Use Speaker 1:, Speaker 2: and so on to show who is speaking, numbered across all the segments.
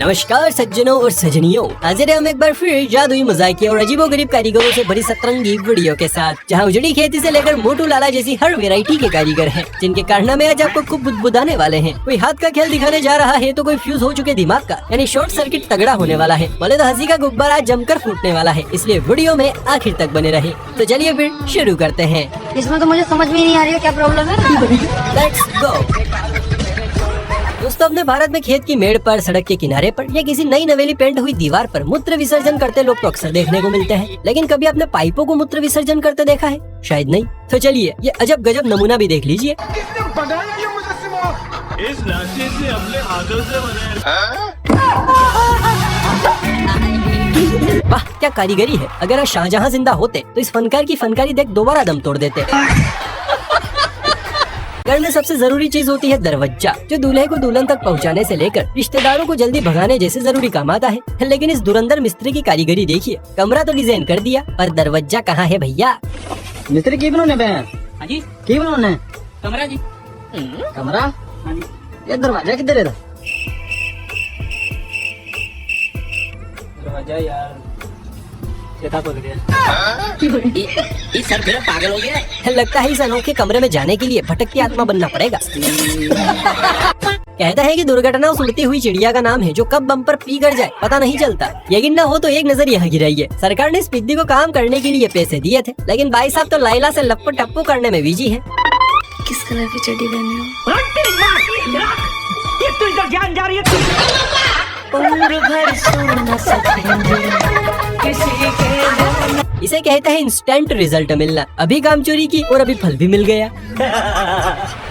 Speaker 1: नमस्कार सज्जनों और सजनियों, हाजिर हैं हम एक बार फिर जादुई मजाकिया और अजीबोगरीब कारीगरों से भरी सतरंगी वीडियो के साथ, जहां उजड़ी खेती से लेकर मोटू लाला जैसी हर वैरायटी के कारीगर हैं, जिनके कारनामे आज आपको खूब बुदबुदाने वाले हैं। कोई हाथ का खेल दिखाने जा रहा है तो कोई फ्यूज हो चुके दिमाग का यानी शॉर्ट सर्किट तगड़ा होने वाला है। बोले तो हंसी का गुब्बारा जमकर फूटने वाला है, इसलिए वीडियो में आखिर तक बने रहे। तो चलिए फिर शुरू करते हैं।
Speaker 2: इसमें तो मुझे समझ में नहीं आ रही है क्या प्रॉब्लम है।
Speaker 1: Let's go. दोस्तों, अपने भारत में खेत की मेड़ पर, सड़क के किनारे पर या किसी नई नवेली पेंट हुई दीवार पर मूत्र विसर्जन करते लोग तो अक्सर देखने को मिलते हैं, लेकिन कभी आपने पाइपों को मूत्र विसर्जन करते देखा है? शायद नहीं। तो चलिए ये अजब गजब नमूना भी देख लीजिए।
Speaker 3: इस लाठी से अपने हाथों से
Speaker 1: वाह क्या कारीगरी है। अगर आज शाहजहां जिंदा होते तो इस फनकार की फनकारी देख दोबारा दम तोड़ देते। घर में सबसे जरूरी चीज होती है दरवाजा, जो दूल्हे को दुल्हन तक पहुंचाने से लेकर रिश्तेदारों को जल्दी भगाने जैसे जरूरी काम आता है। लेकिन इस धुरंधर मिस्त्री की कारीगरी देखिए। कमरा तो डिजाइन कर दिया पर दरवाजा कहाँ है भैया?
Speaker 4: मिस्त्री की बनाने पे हैं?
Speaker 1: हाँ जी,
Speaker 4: की बनाने?
Speaker 1: कमरा जी।
Speaker 4: कमरा?
Speaker 1: हाँ जी।
Speaker 4: ये दरवाजा किधर है?
Speaker 1: दरवाजा यार खोल गया।
Speaker 4: इस सर फिर पागल हो गया।
Speaker 1: लगता है इस अनोखे कमरे में जाने के लिए भटकती आत्मा बनना पड़ेगा। कहता है कि दुर्घटना उस उड़ती हुई चिड़िया का नाम है जो कब बम पर पी कर जाए पता नहीं चलता। यकीन न हो तो एक नजर यहाँ गिराइए। सरकार ने इस पिद्दी को काम करने के लिए पैसे दिए थे, लेकिन भाई साहब तो लाइला से लप्पू टप्पू करने में बिजी है।
Speaker 2: किस कलर की चड्डी पहने हो?
Speaker 3: ये तो इधर ज्ञान जा रही है।
Speaker 1: इसे कहते हैं इंस्टेंट रिजल्ट मिलना। अभी काम चोरी की और अभी फल भी मिल गया।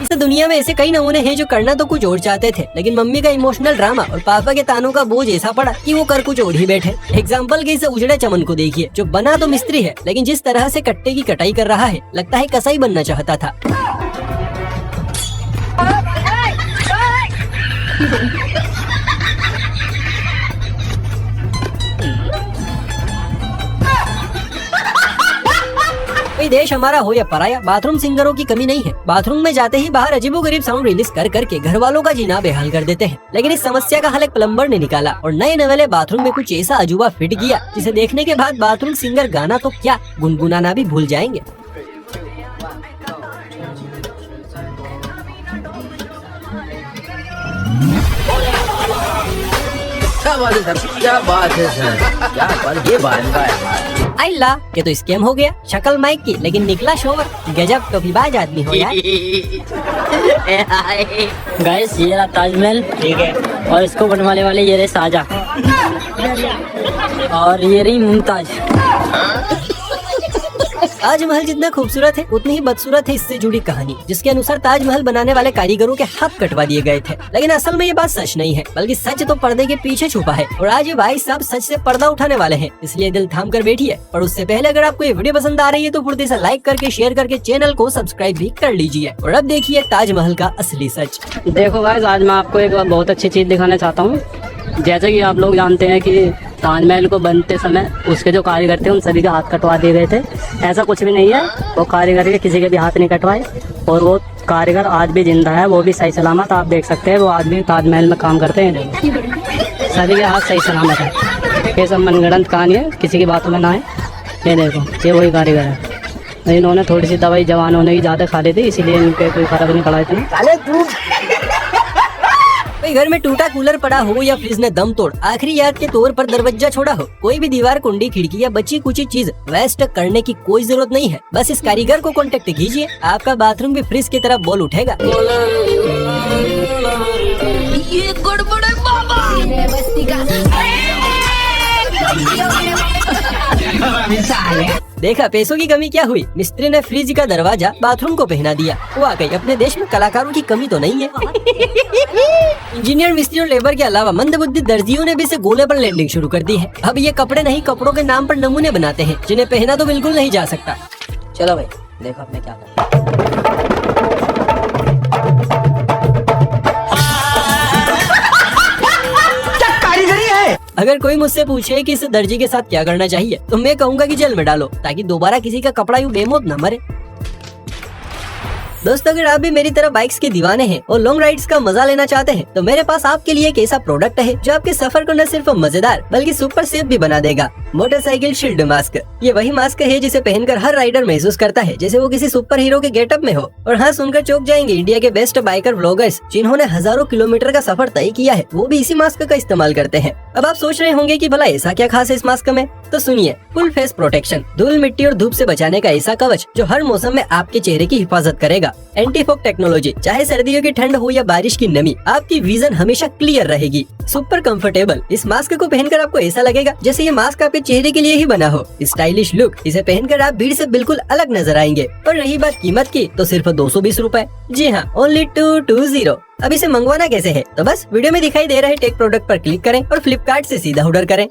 Speaker 1: इस दुनिया में ऐसे कई नमूने हैं जो करना तो कुछ और चाहते थे, लेकिन मम्मी का इमोशनल ड्रामा और पापा के तानों का बोझ ऐसा पड़ा कि वो कर कुछ और ही बैठे। एग्जाम्पल के इस उजड़े चमन को देखिए, जो बना तो मिस्त्री है लेकिन जिस तरह से कट्टे की कटाई कर रहा है लगता है कसाई बनना चाहता था। देश हमारा हो या पराया, बाथरूम सिंगरों की कमी नहीं है। बाथरूम में जाते ही बाहर अजीबोगरीब साउंड रिलीज कर करके घर वालों का जीना बेहाल कर देते हैं। लेकिन इस समस्या का हल एक प्लम्बर ने निकाला और नए नवेले बाथरूम में कुछ ऐसा अजूबा फिट किया जिसे देखने के बाद बाथरूम सिंगर गाना तो क्या गुनगुनाना भी भूल जाएंगे।
Speaker 4: क्या बात है सर? क्या बात है सर? क्या पर ये बात है?
Speaker 1: अल्ला, ये तो स्कैम हो गया। शक्ल माइक की लेकिन निकला शोर। गजब टोपीबाज आदमी हो यार।
Speaker 5: गाइस ये रहा ताजमहल, ठीक है, और इसको बनवाने वाले ये रहे शाहजहां और ये रही मुमताज।
Speaker 1: ताजमहल जितना खूबसूरत है उतनी ही बदसूरत है इससे जुड़ी कहानी, जिसके अनुसार ताजमहल बनाने वाले कारीगरों के हाथ कटवा दिए गए थे। लेकिन असल में ये बात सच नहीं है, बल्कि सच तो पर्दे के पीछे छुपा है। और आज ये भाई साहब सच से पर्दा उठाने वाले हैं, इसलिए दिल थाम कर बैठिए। और उससे पहले अगर आपको ये वीडियो पसंद आ रही है तो फुर्ती से लाइक करके, शेयर करके चैनल को सब्सक्राइब भी कर लीजिए। और अब देखिए ताजमहल का असली सच।
Speaker 5: देखो गाइस, आज मैं आपको एक बहुत अच्छी चीज दिखाना चाहता हूँ। जैसे कि आप लोग जानते हैं कि ताजमहल को बनते समय उसके जो कारीगर थे उन सभी के हाथ कटवा दिए गए थे। ऐसा कुछ भी नहीं है, वो कारीगर के किसी के भी हाथ नहीं कटवाए और वो कारीगर आज भी जिंदा है, वो भी सही सलामत। आप देख सकते हैं वो आदमी ताजमहल में काम करते हैं, सभी के हाथ सही सलामत है। ये सब मनगढ़ंत कहानी है, किसी की बातों में ना है। ये देखो, ये वही कारीगर है। इन्होंने थोड़ी सी दवाई जवानों ने ज़्यादा खा ली थी, इसीलिए इनके कोई फर्क नहीं पड़ा इतना।
Speaker 1: कोई घर में टूटा कूलर पड़ा हो या फ्रिज ने दम तोड़ आखिरी याद के तौर पर दरवाजा छोड़ा हो, कोई भी दीवार, कुंडी, खिड़की या बची कुची चीज वेस्ट करने की कोई जरूरत नहीं है। बस इस कारीगर को कांटेक्ट कीजिए, आपका बाथरूम भी फ्रिज की तरह बोल उठेगा।
Speaker 2: ये गड़बड़ है बाबा।
Speaker 1: देखा पैसों की कमी क्या हुई, मिस्त्री ने फ्रिज का दरवाजा बाथरूम को पहना दिया। वाकई अपने देश में कलाकारों की कमी तो नहीं है। इंजीनियर, मिस्त्री और लेबर के अलावा मंदबुद्धि दर्जियों ने भी इसे गोले पर लैंडिंग शुरू कर दी है। अब ये कपड़े नहीं, कपड़ों के नाम पर नमूने बनाते हैं जिन्हें पहना तो बिल्कुल नहीं जा सकता।
Speaker 5: चलो भाई देखो अब मैं क्या करूं।
Speaker 1: अगर कोई मुझसे पूछे कि इस दर्जी के साथ क्या करना चाहिए तो मैं कहूँगा कि जेल में डालो, ताकि दोबारा किसी का कपड़ा यूं बेमौत न मरे। दोस्तों अगर आप भी मेरी तरह बाइक्स के दीवाने हैं और लॉन्ग राइड्स का मजा लेना चाहते हैं तो मेरे पास आपके लिए एक ऐसा प्रोडक्ट है जो आपके सफर को न सिर्फ मजेदार बल्कि सुपर सेफ भी बना देगा। Motorcycle shield mask. ये वही मास्क है जिसे पहनकर हर राइडर महसूस करता है जैसे वो किसी सुपर हीरो के गेटअप में हो। और हाँ, सुनकर चौंक जाएंगे इंडिया के बेस्ट बाइकर व्लॉगर्स जिन्होंने हजारों किलोमीटर का सफर तय किया है, वो भी इसी मास्क का इस्तेमाल करते हैं। अब आप सोच रहे होंगे कि भला ऐसा क्या खास है इस मास्क में, तो सुनिए। फुल फेस प्रोटेक्शन, धूल मिट्टी और धूप से बचाने का ऐसा कवच जो हर मौसम में आपके चेहरे की हिफाजत करेगा। एंटी फॉग टेक्नोलॉजी, चाहे सर्दियों की ठंड हो या बारिश की नमी, आपकी विजन हमेशा क्लियर रहेगी। सुपर कंफर्टेबल, इस मास्क को पहनकर आपको ऐसा लगेगा जैसे ये मास्क आपके चेहरे के लिए ही बना हो। स्टाइलिश लुक, इसे पहनकर आप भीड़ से बिल्कुल अलग नजर आएंगे। और रही बात कीमत की तो सिर्फ 220 रूपए। जी हाँ, ओनली 220। अब इसे मंगवाना कैसे है, तो बस वीडियो में दिखाई दे रहे टेक प्रोडक्ट पर क्लिक करें और फ्लिपकार्ट से सीधा ऑर्डर करें।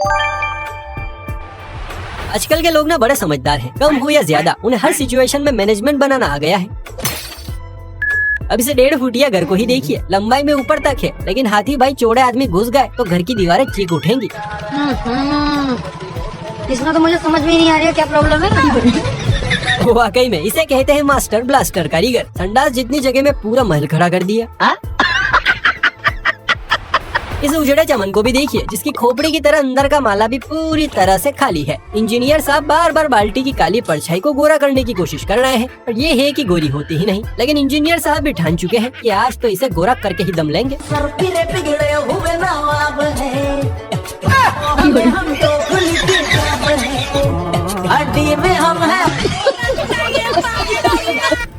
Speaker 1: आजकल के लोग ना बड़े समझदार हैं, कम हो या ज्यादा उन्हें हर सिचुएशन में मैनेजमेंट बनाना आ गया है। अब इसे 1.5 फुटिया घर को ही देखिए, लंबाई में ऊपर तक है, लेकिन हाथी भाई चौड़े आदमी घुस गए तो घर की दीवारें चीख उठेंगी।
Speaker 2: इसमें तो मुझे समझ में ही नहीं आ रही है क्या प्रॉब्लम है।
Speaker 1: वाकई में इसे कहते हैं मास्टर ब्लास्टर कारीगर। संडास जितनी जगह में पूरा महल खड़ा कर दिया। इस उजड़े चमन को भी देखिए जिसकी खोपड़ी की तरह अंदर का माला भी पूरी तरह से खाली है। इंजीनियर साहब बार बार बाल्टी की काली परछाई को गोरा करने की कोशिश कर रहे हैं, पर ये है कि गोरी होती ही नहीं। लेकिन इंजीनियर साहब भी ठान चुके हैं कि आज तो इसे गोरा करके ही दम लेंगे।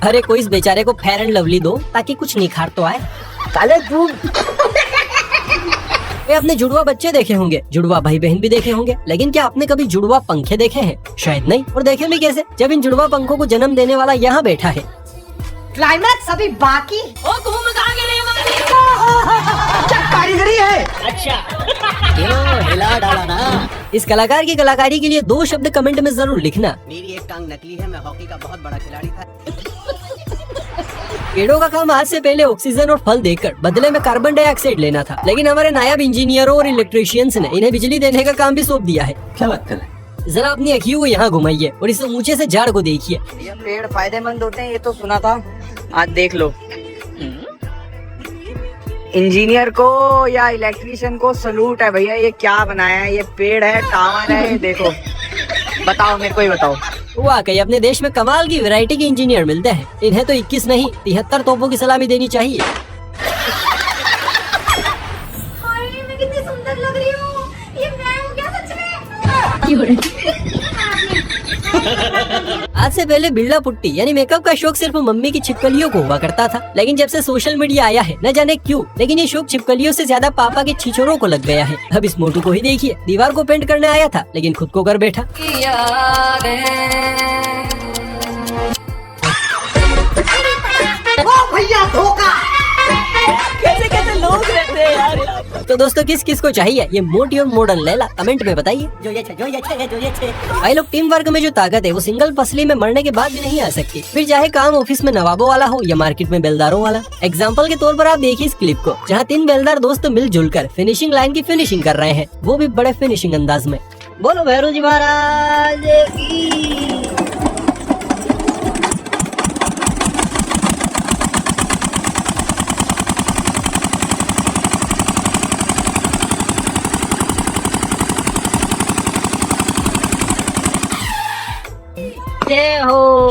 Speaker 1: अरे कोई इस बेचारे को फेयर एंड लवली दो ताकि कुछ निखार तो आए। काले तू अपने जुड़वा बच्चे देखे होंगे, जुड़वा भाई बहन भी देखे होंगे, लेकिन क्या आपने कभी जुड़वा पंखे देखे हैं? शायद नहीं। और देखे भी कैसे, जब इन जुड़वा पंखों को जन्म देने वाला यहाँ बैठा है।
Speaker 6: क्लाइमैक्स अभी बाकी। कारीगरी है।
Speaker 1: क्यों हिला डाला ना। इस कलाकार की कलाकारी के लिए 2 शब्द कमेंट में जरूर लिखना।
Speaker 4: मेरी एक टांग नकली है, मैं हॉकी का बहुत बड़ा खिलाड़ी था।
Speaker 1: पेड़ों का काम आज से पहले ऑक्सीजन और फल देकर बदले में कार्बन डाइऑक्साइड लेना था, लेकिन हमारे नायाब इंजीनियरों और इलेक्ट्रिशियंस ने इन्हें बिजली देने का काम भी सौंप दिया है।
Speaker 4: क्या बात कर रहे हैं?
Speaker 1: जरा अपनी अखियों को यहाँ घुमाइए और इस ऊंचे से झाड़ को देखिए।
Speaker 6: ये पेड़ फायदेमंद होते हैं, ये तो सुना था, आज देख लो। इंजीनियर को या इलेक्ट्रिशियन को सलूट है भैया, ये क्या बनाया है, ये पेड़ है, टावर है, ये देखो। बताओ, मेरे को ही बताओ।
Speaker 1: वाकई अपने देश में कमाल की वैरायटी के इंजीनियर मिलते हैं। इन्हें तो 21 नहीं 73 तोपों की सलामी देनी चाहिए।
Speaker 2: मैं कितनी सुंदर लग रही हूँ, ये मैं हूँ क्या सच में?
Speaker 1: आज से पहले बिरला पुट्टी यानी मेकअप का शौक सिर्फ मम्मी की छिपकलियों को हुआ करता था, लेकिन जब से सोशल मीडिया आया है न जाने क्यों, लेकिन ये शौक छिपकलियों से ज्यादा पापा के छिछोरों को लग गया है। अब इस मोटू को ही देखिए, दीवार को पेंट करने आया था लेकिन खुद को कर बैठा।
Speaker 6: भैया धोखा।
Speaker 1: कैसे कैसे लोग रहते हैं यार। तो दोस्तों किस किस को चाहिए ये मोटी और मॉडर्न लैला, कमेंट में बताइए। भाई लोग, टीम वर्क में जो ताकत है वो सिंगल पसली में मरने के बाद भी नहीं आ सकती, फिर चाहे काम ऑफिस में नवाबों वाला हो या मार्केट में बेलदारों वाला। एग्जाम्पल के तौर पर आप देखिए इस क्लिप को, जहाँ 3 बेलदार दोस्त मिलजुल कर फिनिशिंग लाइन की फिनिशिंग कर रहे हैं, वो भी बड़े फिनिशिंग अंदाज में।
Speaker 6: बोलो भैरू जी महाराज की।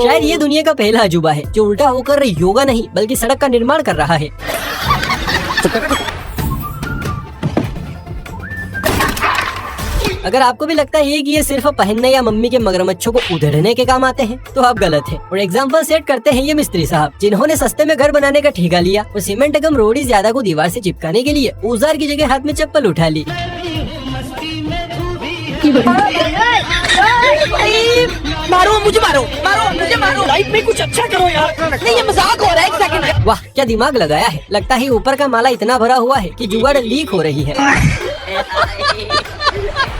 Speaker 1: शायद ये दुनिया का पहला अजूबा है जो उल्टा होकर योगा नहीं बल्कि सड़क का निर्माण कर रहा है। अगर आपको भी लगता है कि ये सिर्फ पहनने या मम्मी के मगरमच्छों को उधेड़ने के काम आते हैं तो आप गलत हैं। और एग्जाम्पल सेट करते हैं ये मिस्त्री साहब, जिन्होंने सस्ते में घर बनाने का ठेका लिया और सीमेंट एवं रोड़ी ज्यादा को दीवार से चिपकाने के लिए औजार की जगह हाथ में चप्पल उठा ली।
Speaker 6: मारो मुझे, मारो मुझे, मारो। लाइफ में कुछ अच्छा करो यार। नहीं, ये मजाक हो रहा है। 1 सेकंड।
Speaker 1: वाह क्या दिमाग लगाया है। लगता है ऊपर का माला इतना भरा हुआ है कि जुगाड़ लीक हो रही है।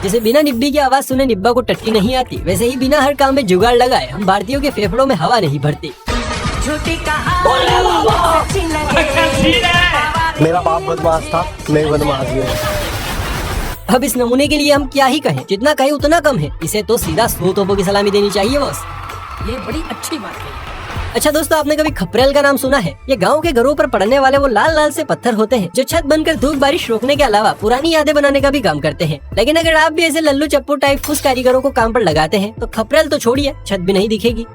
Speaker 1: जैसे बिना निब्बी की आवाज सुने निब्बा को टट्टी नहीं आती, वैसे ही बिना हर काम में जुगाड़ लगाए हम भारतीयों के फेफड़ों में हवा नहीं भरती।
Speaker 7: मेरा बाप बदमाश था, मैं बदमाश हूँ।
Speaker 1: अब इस नमूने के लिए हम क्या ही कहें, जितना कहें उतना कम है। इसे तो सीधा 100 तोपों की सलामी देनी चाहिए बस।
Speaker 6: ये बड़ी अच्छी बात है।
Speaker 1: अच्छा दोस्तों, आपने कभी खपरेल का नाम सुना है? ये गांव के घरों पर पड़ने वाले वो लाल लाल से पत्थर होते हैं जो छत बनकर धूप बारिश रोकने के अलावा पुरानी यादें बनाने का भी काम करते हैं। लेकिन अगर आप भी ऐसे लल्लू चप्पू टाइप फुस कारीगरों को काम पर लगाते हैं तो खपरेल तो छोड़िए, छत भी नहीं दिखेगी।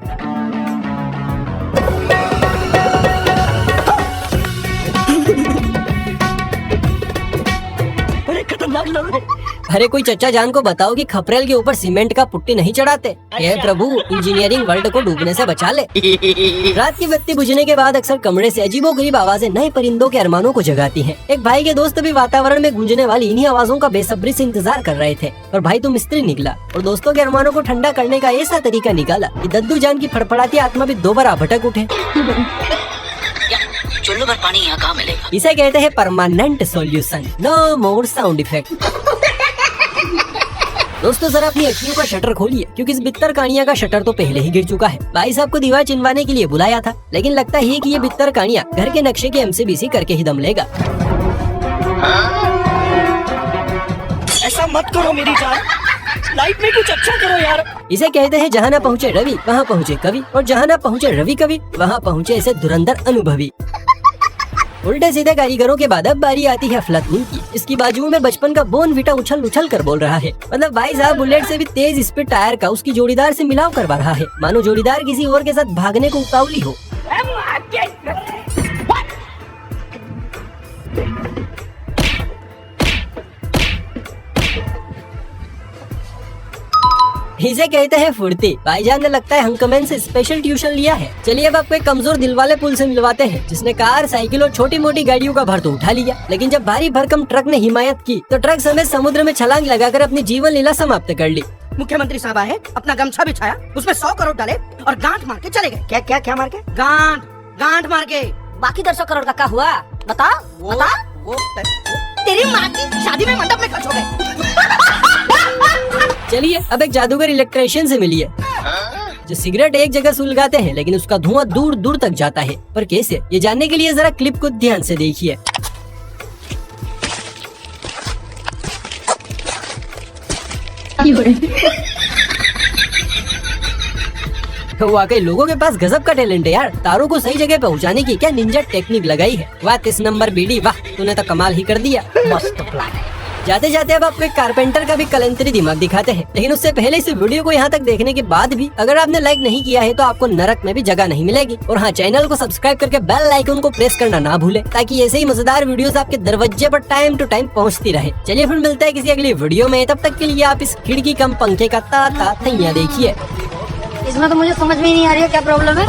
Speaker 3: अरे खतरनाक लग रहे।
Speaker 1: अरे कोई चच्चा जान को बताओ कि खपरेल के ऊपर सीमेंट का पुट्टी नहीं चढ़ाते। हे प्रभु, इंजीनियरिंग वर्ल्ड को डूबने से बचा ले। रात की बत्ती बुझने के बाद अक्सर कमरे से अजीबोगरीब आवाजें नए परिंदों के अरमानों को जगाती हैं। एक भाई के दोस्त भी वातावरण में गूंजने वाली इन्हीं आवाजों का बेसब्री से इंतजार कर रहे थे, और भाई तो मिस्त्री निकला और दोस्तों के अरमानों को ठंडा करने का ऐसा तरीका निकाला कि दद्दू जान की फड़फड़ाती आत्मा भी दोबारा भटक उठे।
Speaker 8: चुल्लू भर पानी यहाँ कहाँ मिलेगा?
Speaker 1: इसे कहते हैं permanent solution, no more sound effect. दोस्तों जरा अपनी अखियों का शटर खोलिए, क्योंकि इस बित्तर कहानियां का शटर तो पहले ही गिर चुका है। भाई साहब को दीवार चिनवाने के लिए बुलाया था, लेकिन लगता है कि ये बित्तर कहानियां घर के नक्शे के MCBC करके ही दम लेगा।
Speaker 3: ऐसा मत करो मेरी जान, लाइफ में कुछ अच्छा करो यार।
Speaker 1: इसे कहते हैं जहाँ न पहुँचे रवि वहाँ पहुँचे कवि, और जहाँ न पहुँचे रवि कवि वहाँ पहुँचे ऐसे धुरंधर अनुभवी। उल्टे सीधे कारीगरों के बाद अब बारी आती है अफलातून की। इसकी बाजुओं में बचपन का बोर्नविटा उछल उछल कर बोल रहा है। मतलब भाई साहब बुलेट से भी तेज स्पीड टायर का उसकी जोड़ीदार से मिलाव करवा रहा है, मानो जोड़ीदार किसी और के साथ भागने को उतावली हो। इसे कहते हैं फुर्ती। भाईजान ने लगता है हंकमैन से स्पेशल ट्यूशन लिया है। चलिए अब आपको एक कमजोर दिल वाले पुल से मिलवाते हैं, जिसने कार, साइकिल और छोटी मोटी गाड़ियों का भार तो उठा लिया, लेकिन जब भारी भरकम ट्रक ने हिमायत की तो ट्रक समेत समुद्र में छलांग लगाकर अपनी जीवन लीला समाप्त कर ली।
Speaker 8: मुख्यमंत्री साहब आए, अपना गमछा बिछाया, उसमें 100 करोड़ डाले और गांठ मार के चले गए।
Speaker 6: क्या क्या क्या मार के?
Speaker 8: गांठ मार के।
Speaker 2: बाकी 150 करोड़ का क्या हुआ? बता बता। तेरी माँ की शादी में मंडप में खर्च हो गए।
Speaker 1: चलिए अब एक जादूगर इलेक्ट्रिशियन से मिलिए, जो सिगरेट एक जगह सुलगाते हैं लेकिन उसका धुआं दूर दूर तक जाता है। पर कैसे, ये जानने के लिए जरा क्लिप को ध्यान से देखिए। तो वाकई लोगों के पास गजब का टैलेंट है यार। तारों को सही जगह पहुंचाने की क्या निंजा टेक्निक लगाई है। वाह 30 नंबर बीडी, वाह तूने तो कमाल ही कर दिया। मस्त प्लान है। जाते जाते अब आपको एक कारपेंटर का भी कलंतरी दिमाग दिखाते हैं, लेकिन उससे पहले इस वीडियो को यहाँ तक देखने के बाद भी अगर आपने लाइक नहीं किया है तो आपको नरक में भी जगह नहीं मिलेगी। और हाँ, चैनल को सब्सक्राइब करके बेल आइकन को प्रेस करना ना भूले, ताकि ऐसे ही मजेदार वीडियोस आपके दरवाजे पर टाइम टू टाइम पहुँचती रहे। चलिए फिर मिलता है किसी अगली वीडियो में, तब तक के लिए आप इस खिड़की कम पंखे का ताता थैया देखिए।
Speaker 2: इसमें तो मुझे समझ में ही नहीं आ रही है क्या प्रॉब्लम है।